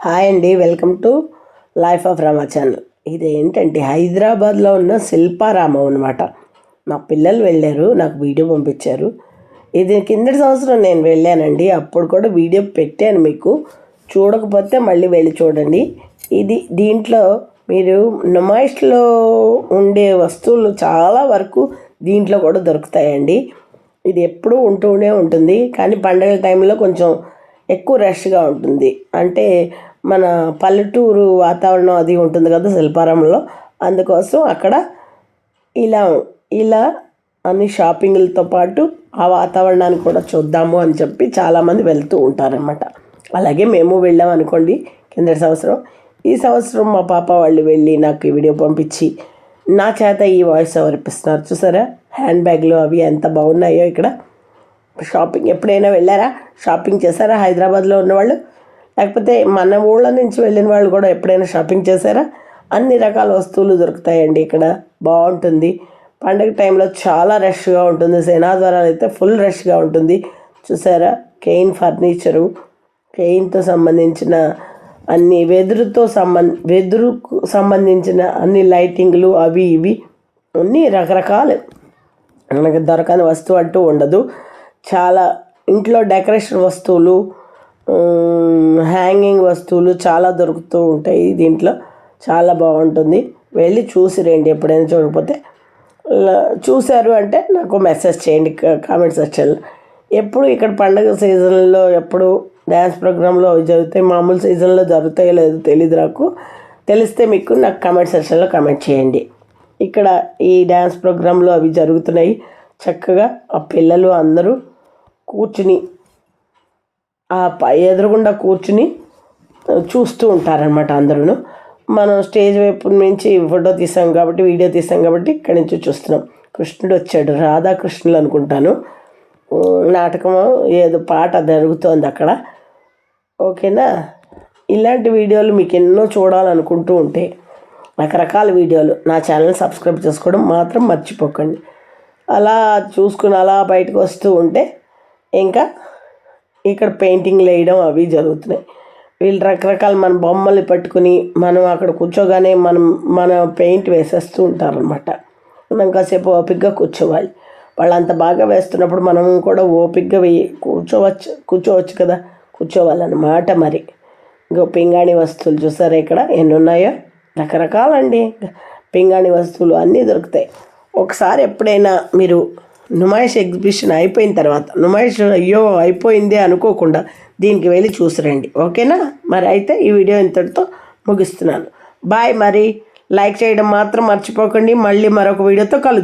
Hi అండి, welcome to life of Rama channel. ఇదేంటంటే హైదరాబాద్లో ఉన్న శిల్పారామం అనమాట. మా పిల్లలు వెళ్ళారు, నాకు వీడియో పంపించారు. ఇది కిందటి సంవత్సరం నేను వెళ్ళానండి, అప్పుడు కూడా వీడియో పెట్టాను మీకు. చూడకపోతే మళ్ళీ వెళ్ళి చూడండి. దీంట్లో మీరు నుమాయిష్లో ఉండే వస్తువులు చాలా వరకు దీంట్లో కూడా దొరుకుతాయండి. ఇది ఎప్పుడూ ఉంటూనే ఉంటుంది, కానీ పండగల టైంలో కొంచెం ఎక్కువ రష్గా ఉంటుంది. అంటే మన పల్లెటూరు వాతావరణం అది ఉంటుంది కదా శిల్పారామంలో, అందుకోసం అక్కడ ఇలా ఇలా అన్ని షాపింగ్లతో పాటు ఆ వాతావరణాన్ని కూడా చూద్దాము అని చెప్పి చాలామంది వెళ్తూ ఉంటారనమాట. అలాగే మేము వెళ్ళాం అనుకోండి కిందటి సంవత్సరం. ఈ సంవత్సరం మా పాప వాళ్ళు వెళ్ళి నాకు ఈ వీడియో పంపించి నా చేత ఈ వాయిస్ ఓవర్ ఇప్పిస్తున్నారు. చూసారా హ్యాండ్ బ్యాగ్లు అవి ఎంత బాగున్నాయో. ఇక్కడ షాపింగ్ ఎప్పుడైనా వెళ్ళారా, షాపింగ్ చేశారా హైదరాబాద్లో ఉన్నవాళ్ళు? లేకపోతే మన ఊళ్ళ నుంచి వెళ్ళిన వాళ్ళు కూడా ఎప్పుడైనా షాపింగ్ చేశారా? అన్ని రకాల వస్తువులు దొరుకుతాయండి ఇక్కడ, బాగుంటుంది. పండగ టైంలో చాలా రష్గా ఉంటుంది. సేనాద్వారాలు అయితే ఫుల్ రష్గా ఉంటుంది. చూసారా కెయిన్ ఫర్నిచరు, కెయిన్తో సంబంధించిన అన్ని వెదురుకు సంబంధించిన అన్ని లైటింగ్లు అవి ఇవి అన్నీ రకరకాలు. మనకు దొరకని వస్తువు అంటూ ఉండదు. చాలా ఇంట్లో డెకరేషన్ వస్తువులు, హ్యాంగింగ్ వస్తువులు చాలా దొరుకుతూ ఉంటాయి దీంట్లో. చాలా బాగుంటుంది, వెళ్ళి చూసి రండి. ఎప్పుడైనా చూడకపోతే చూశారు అంటే నాకు మెసేజ్ చేయండి కామెంట్ సెక్షన్లో. ఎప్పుడు ఇక్కడ పండగ సీజన్లో ఎప్పుడు డ్యాన్స్ ప్రోగ్రాంలో అవి జరుగుతాయి, మామూలు సీజన్లో జరుగుతాయో లేదో తెలియదు నాకు. తెలిస్తే మీకు నాకు కామెంట్ సెక్షన్లో కామెంట్ చేయండి. ఇక్కడ ఈ డ్యాన్స్ ప్రోగ్రాంలో అవి జరుగుతున్నాయి. చక్కగా ఆ పిల్లలు అందరూ కూర్చుని ఆ ఎదురుగుండా కూర్చుని చూస్తూ ఉంటారనమాట అందరూ. మనం స్టేజ్ వైపు నుంచి ఫోటో తీసాం కాబట్టి, వీడియో తీసాం కాబట్టి ఇక్కడి నుంచి చూస్తున్నాం. కృష్ణుడు వచ్చాడు, రాధాకృష్ణులు అనుకుంటాను. నాటకం ఏదో పాట జరుగుతోంది అక్కడ. ఓకేనా? ఇలాంటి వీడియోలు మీకు ఎన్నో చూడాలనుకుంటూ ఉంటే రకరకాల వీడియోలు నా ఛానల్ సబ్స్క్రైబ్ చేసుకోవడం మాత్రం మర్చిపోకండి. అలా చూసుకుని అలా బయటకు వస్తూ ఉంటే ఇంకా ఇక్కడ పెయింటింగ్లు వేయడం అవి జరుగుతున్నాయి. వీళ్ళు రకరకాల మన బొమ్మలు పట్టుకుని మనం అక్కడ కూర్చోగానే మన పెయింట్ వేసేస్తూ ఉంటారనమాట. మనం కాసేపు ఓపికగా కూర్చోవాలి. వాళ్ళు అంత బాగా వేస్తున్నప్పుడు మనం కూడా ఓపికగా కూర్చోవచ్చు కదా, కూర్చోవాలన్నమాట. మరి ఇంకో పింగాణి వస్తువులు చూసారా ఇక్కడ ఎన్ని ఉన్నాయో, రకరకాలండి. పింగాణి వస్తువులు అన్నీ దొరుకుతాయి. ఒకసారి ఎప్పుడైనా మీరు నుమాయిష్ ఎగ్జిబిషన్ అయిపోయిన తర్వాత, నుమాయిష్ అయ్యో అయిపోయిందే అనుకోకుండా దీనికి వెళ్ళి చూసిరండి. ఓకేనా? మరి అయితే ఈ వీడియో ఇంతటితో ముగిస్తున్నాను. బాయ్. మరి లైక్ చేయడం మాత్రం మర్చిపోకండి. మళ్ళీ మరొక వీడియోతో కలుద్దాం.